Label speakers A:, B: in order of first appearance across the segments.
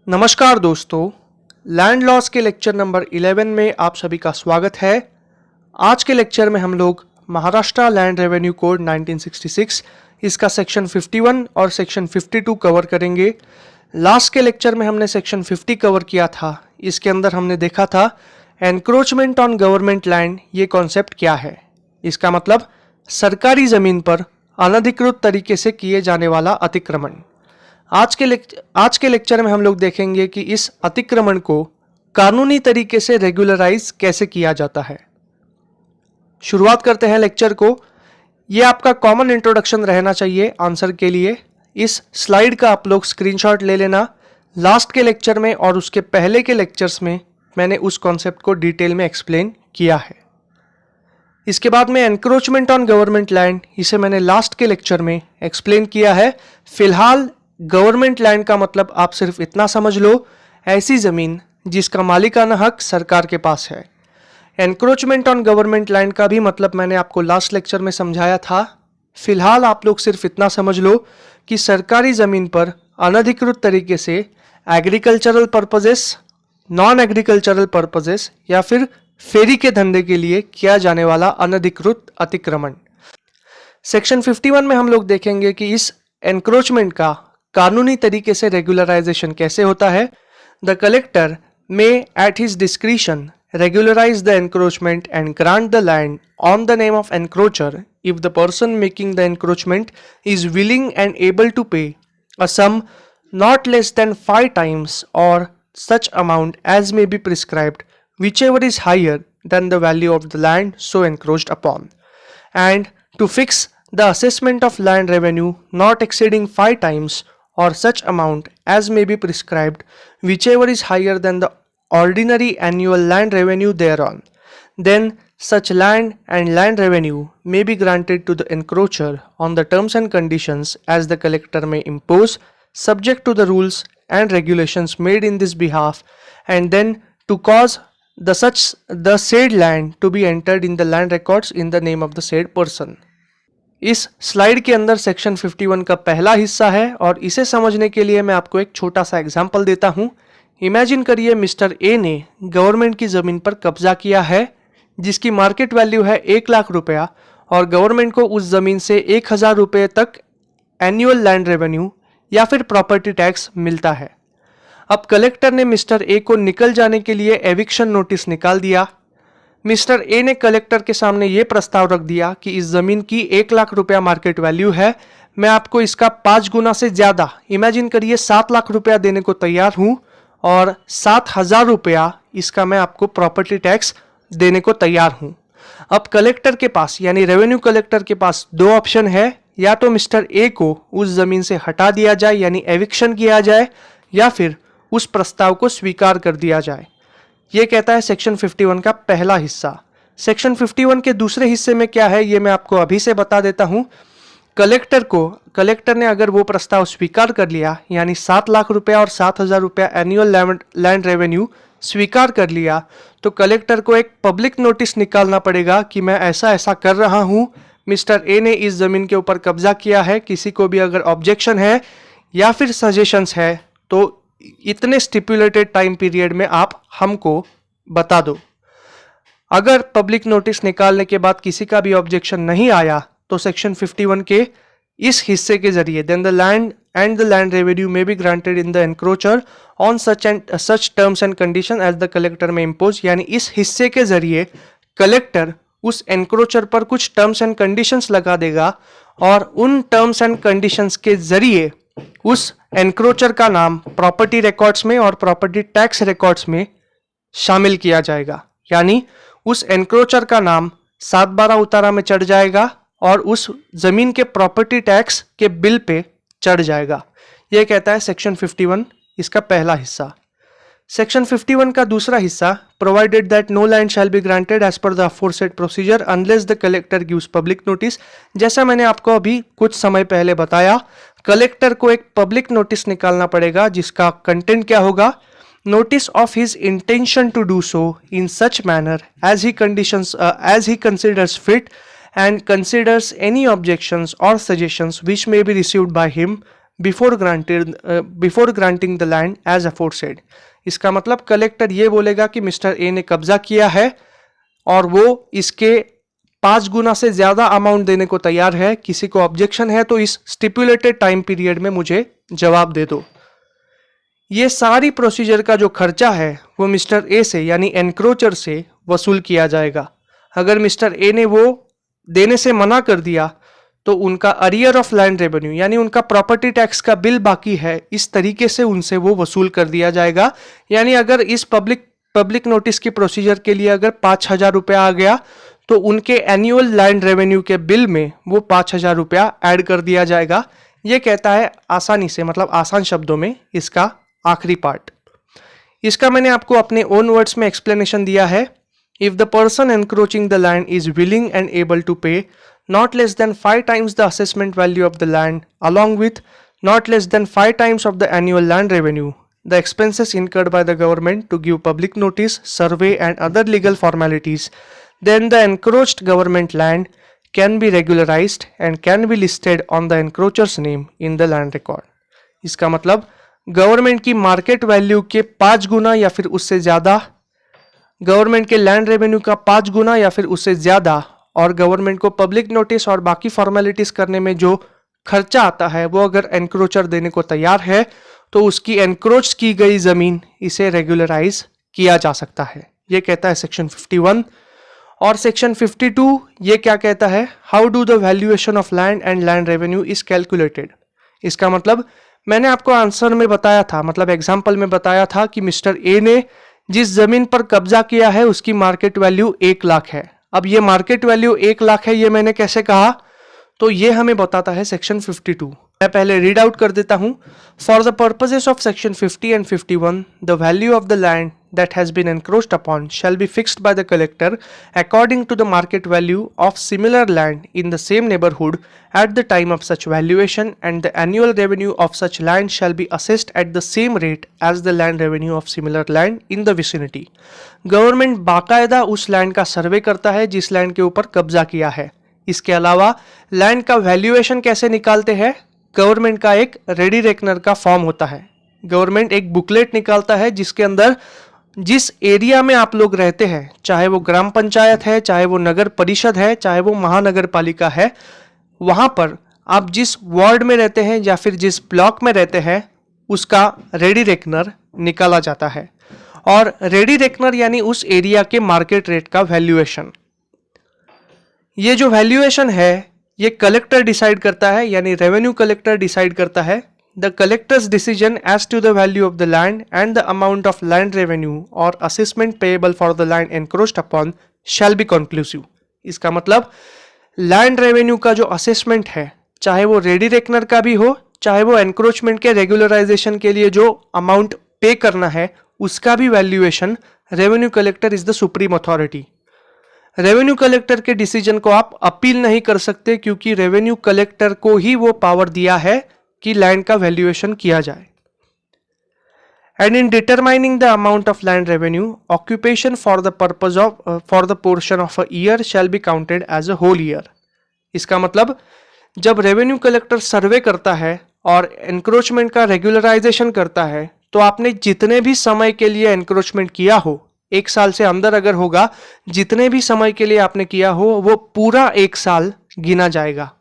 A: नमस्कार दोस्तों, land loss के लेक्चर नंबर 11 में आप सभी का स्वागत है। आज के लेक्चर में हम लोग महाराष्ट्र लैंड रेवेन्यू कोड 1966 इसका सेक्शन 51 और सेक्शन 52 कवर करेंगे। लास्ट के लेक्चर में हमने सेक्शन 50 कवर किया था। इसके अंदर हमने देखा था एनक्रोचमेंट ऑन गवर्नमेंट लैंड ये कॉन्सेप्ट क्या है। इसका मतलब सरकारी ज़मीन पर अनधिकृत तरीके से किए जाने वाला अतिक्रमण। आज के लेक्चर में हम लोग देखेंगे कि इस अतिक्रमण को कानूनी तरीके से रेगुलराइज कैसे किया जाता है। शुरुआत करते हैं लेक्चर को। ये आपका कॉमन इंट्रोडक्शन रहना चाहिए आंसर के लिए। इस स्लाइड का आप लोग स्क्रीनशॉट ले लेना। लास्ट के लेक्चर में और उसके पहले के लेक्चर्स में मैंने उस कॉन्सेप्ट को डिटेल में एक्सप्लेन किया है। इसके बाद में एनक्रोचमेंट ऑन गवर्नमेंट लैंड, इसे मैंने लास्ट के लेक्चर में एक्सप्लेन किया है। फिलहाल गवर्नमेंट लैंड का मतलब आप सिर्फ इतना समझ लो, ऐसी ज़मीन जिसका मालिकाना हक सरकार के पास है। एनक्रोचमेंट ऑन गवर्नमेंट लैंड का भी मतलब मैंने आपको लास्ट लेक्चर में समझाया था। फिलहाल आप लोग सिर्फ इतना समझ लो कि सरकारी ज़मीन पर अनधिकृत तरीके से agricultural purposes, non agricultural purposes या फिर फेरी के धंधे के लिए किया जाने वाला अनधिकृत अतिक्रमण। सेक्शन 51 में हम लोग देखेंगे कि इस एनक्रोचमेंट का कानूनी तरीके से रेगुलराइजेशन कैसे होता है। The collector may at his discretion regularize the encroachment and grant the land on the name of encroacher if the person making the encroachment is willing and able to pay a sum not less than 5 times or such amount as may be prescribed, whichever is higher than the value of the land so encroached upon, and to fix the assessment of land revenue not exceeding 5 times or such amount as may be prescribed, whichever is higher than the ordinary annual land revenue thereon. Then such land and land revenue may be granted to the encroacher on the terms and conditions as the collector may impose, subject to the rules and regulations made in this behalf, and then to cause the said land to be entered in the land records in the name of the said person. इस slide के अंदर section 51 का पहला हिस्सा है और इसे समझने के लिए मैं आपको एक छोटा सा एग्जाम्पल देता हूँ। इमेजिन करिए मिस्टर ए ने गवर्नमेंट की ज़मीन पर कब्जा किया है जिसकी मार्केट वैल्यू है 1 लाख रुपया और गवर्नमेंट को उस ज़मीन से 1000 रुपये तक एनुअल लैंड रेवेन्यू या फिर प्रॉपर्टी टैक्स मिलता है। अब कलेक्टर ने मिस्टर ए को निकल जाने के लिए एविक्शन नोटिस निकाल दिया। मिस्टर ए ने कलेक्टर के सामने ये प्रस्ताव रख दिया कि इस ज़मीन की 1 लाख रुपया मार्केट वैल्यू है, मैं आपको इसका 5 गुना से ज़्यादा, इमेजिन करिए 7 लाख रुपया देने को तैयार हूँ और 7000 रुपया इसका मैं आपको प्रॉपर्टी टैक्स देने को तैयार हूँ। अब कलेक्टर के पास यानी रेवेन्यू कलेक्टर के पास 2 ऑप्शन है, या तो मिस्टर ए को उस ज़मीन से हटा दिया जाए यानी एविक्शन किया जाए या फिर उस प्रस्ताव को स्वीकार कर दिया जाए। ये कहता है सेक्शन 51 का पहला हिस्सा। सेक्शन 51 के दूसरे हिस्से में क्या है ये मैं आपको अभी से बता देता हूँ। कलेक्टर ने अगर वो प्रस्ताव स्वीकार कर लिया यानी 7 लाख रुपया और 7000 रुपया एनुअल लैंड रेवेन्यू स्वीकार कर लिया तो कलेक्टर को एक पब्लिक नोटिस निकालना पड़ेगा कि मैं ऐसा ऐसा कर रहा हूँ, मिस्टर ए ने इस ज़मीन के ऊपर कब्जा किया है, किसी को भी अगर ऑब्जेक्शन है या फिर सजेशंस है तो इतने स्टिपुलेटेड टाइम पीरियड में आप हमको बता दो। अगर पब्लिक नोटिस निकालने के बाद किसी का भी ऑब्जेक्शन नहीं आया तो सेक्शन 51 के इस हिस्से के जरिए then the land and the land revenue may be granted in the encroacher on such terms and condition as the collector may impose, यानी इस हिस्से के जरिए कलेक्टर उस एनक्रोचर पर कुछ टर्म्स एंड कंडीशंस लगा देगा और उन टर्म्स एंड कंडीशंस के जरिए उस एनक्रोचर का नाम प्रॉपर्टी रिकॉर्ड्स में और प्रॉपर्टी टैक्स रिकॉर्ड्स में शामिल किया जाएगा, यानी उस एनक्रोचर का नाम 7/12 उतारा में चढ़ जाएगा और उस जमीन के प्रॉपर्टी टैक्स के बिल पे चढ़ जाएगा। यह कहता है सेक्शन 51 इसका पहला हिस्सा। सेक्शन 51 का दूसरा हिस्सा, provided that no land shall be granted as per the aforesaid procedure unless the collector gives public notice. जैसा मैंने आपको अभी कुछ समय पहले बताया, कलेक्टर को एक पब्लिक नोटिस निकालना पड़ेगा जिसका कंटेंट क्या होगा, notice of his intention to do so in such manner as he considers fit and considers any objections or suggestions which may be received by him before granting the land as aforesaid. इसका मतलब collector ये बोलेगा कि mister A ने कब्जा किया है और वो इसके 5 गुना से ज्यादा अमाउंट देने को तैयार है, किसी को ऑब्जेक्शन है तो इस स्टिपुलेटेड टाइम पीरियड में मुझे जवाब दे दो। ये सारी प्रोसीजर का जो खर्चा है वो मिस्टर ए से यानी एनक्रोचर से वसूल किया जाएगा। अगर मिस्टर ए ने वो देने से मना कर दिया तो उनका अरियर ऑफ लैंड रेवेन्यू यानी उनका प्रॉपर्टी टैक्स का बिल बाकी है, इस तरीके से उनसे वो वसूल कर दिया जाएगा। यानी अगर इस पब्लिक नोटिस की प्रोसीजर के लिए अगर 5,000 रुपया आ गया तो उनके एनुअल लैंड रेवेन्यू के बिल में वो 5,000 रुपया ऐड कर दिया जाएगा। ये कहता है आसानी से, मतलब आसान शब्दों में इसका आखिरी पार्ट। इसका मैंने आपको अपने ओन वर्ड्स में एक्सप्लेनेशन दिया है। If the person encroaching the land is willing and able to pay not less than 5 times the assessment value of the land along with not less than 5 times of the annual land revenue, the expenses incurred by the government to give public notice, survey and other legal formalities, then the encroached government land can be regularized and can be listed on the encroacher's name in the land record। इसका मतलब government की market value के 5 गुना या फिर उससे ज्यादा, government के land revenue का 5 गुना या फिर उससे ज्यादा, और गवर्नमेंट को पब्लिक नोटिस और बाकी फॉर्मेलिटीज करने में जो खर्चा आता है वो अगर एनक्रोचर देने को तैयार है तो उसकी एनक्रोच की गई जमीन इसे रेगुलराइज किया जा सकता है। ये कहता है सेक्शन 51। और सेक्शन 52 ये क्या कहता है, how do the valuation of land and land revenue is calculated. इसका मतलब मैंने आपको आंसर में बताया था, मतलब एग्जाम्पल में बताया था कि मिस्टर ए ने जिस जमीन पर कब्जा किया है उसकी मार्केट वैल्यू 1 लाख है। अब ये मार्केट वैल्यू 1 लाख है, ये मैंने कैसे कहा, तो ये हमें बताता है सेक्शन 52। मैं पहले रीड आउट कर देता हूं। For the purposes of section 50 and 51 the value of the land that has been encroached upon shall be fixed by the collector according to the market value of similar land in the same neighborhood at the time of such valuation, and the annual revenue of such land shall be assessed at the same rate as the land revenue of similar land in the vicinity। Government बाकायदा उस land का सर्वे करता है जिस land के ऊपर कब्जा किया है। इसके अलावा लैंड का वैल्यूएशन कैसे निकालते हैं, गवर्नमेंट का एक रेडी रेकनर का फॉर्म होता है। गवर्नमेंट एक बुकलेट निकालता है जिसके अंदर जिस एरिया में आप लोग रहते हैं, चाहे वो ग्राम पंचायत है, चाहे वो नगर परिषद है, चाहे वो महानगर पालिका है, वहां पर आप जिस वार्ड में रहते हैं या फिर जिस ब्लॉक में रहते हैं उसका रेडी रेकनर निकाला जाता है। और रेडी रेकनर यानी उस एरिया के मार्केट रेट का वैल्यूएशन। ये जो वैल्यूएशन है ये कलेक्टर डिसाइड करता है, यानी रेवेन्यू कलेक्टर डिसाइड करता है। The collector's decision as to the value of the land and the amount of land revenue or assessment payable for the land encroached upon shall be conclusive। इसका मतलब land revenue का जो assessment है, चाहे वो ready reckoner का भी हो, चाहे वो एनक्रोचमेंट के रेगुलराइजेशन के लिए जो अमाउंट पे करना है उसका भी valuation revenue collector is the supreme authority. Revenue collector के डिसीजन को आप अपील नहीं कर सकते क्योंकि रेवेन्यू कलेक्टर को ही वो पावर दिया है कि लैंड का वैल्यूएशन किया जाए। And in determining the amount of land revenue occupation for the purpose of for the portion of a year shall be counted as a whole year. इसका मतलब जब रेवेन्यू कलेक्टर सर्वे करता है और एनक्रोचमेंट का रेगुलराइजेशन करता है तो आपने जितने भी समय के लिए एनक्रोचमेंट किया हो, 1 साल से अंदर अगर होगा, जितने भी समय के लिए आपने किया हो वो पूरा 1 साल गिना जाएगा।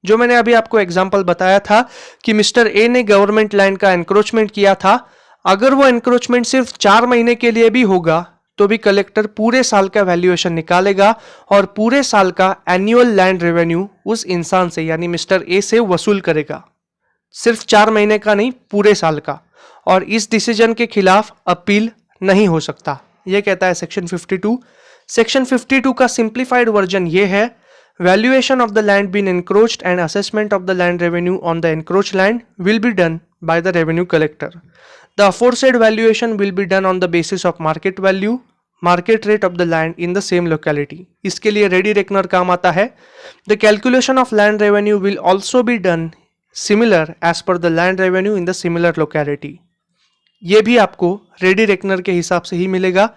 A: जो मैंने अभी आपको एग्जांपल बताया था कि मिस्टर ए ने गवर्नमेंट लैंड का एनक्रोचमेंट किया था, अगर वो एनक्रोचमेंट सिर्फ 4 महीने के लिए भी होगा तो भी कलेक्टर पूरे साल का वैल्यूएशन निकालेगा और पूरे साल का एनुअल लैंड रेवेन्यू उस इंसान से यानी मिस्टर ए से वसूल करेगा। सिर्फ 4 महीने का नहीं, पूरे साल का। और इस डिसीजन के खिलाफ अपील नहीं हो सकता, यह कहता है सेक्शन 52। सेक्शन 52 का सिंप्लीफाइड वर्जन ये है, valuation of the land being encroached and assessment of the land revenue on the encroached land will be done by the revenue collector. The aforesaid valuation will be done on the basis of market value, market rate of the land in the same locality. इसके लिए ready reckoner काम आता है। The calculation of land revenue will also be done similar as per the land revenue in the similar locality. ये भी आपको ready reckoner के हिसाब से ही मिलेगा।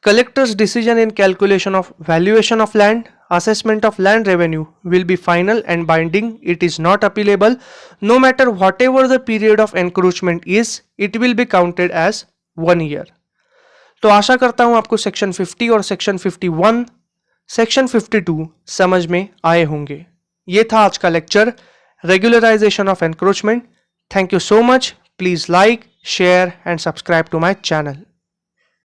A: Collector's decision in calculation of valuation of land, assessment of land revenue will be final and binding. It is not appealable. No matter whatever the period of encroachment is, it will be counted as 1 year. तो आशा करता हूं आपको section 50 और section 51, section 52 समझ में आए होंगे। ये था आज का lecture, regularisation of encroachment. Thank you so much. Please like, share and subscribe to my channel.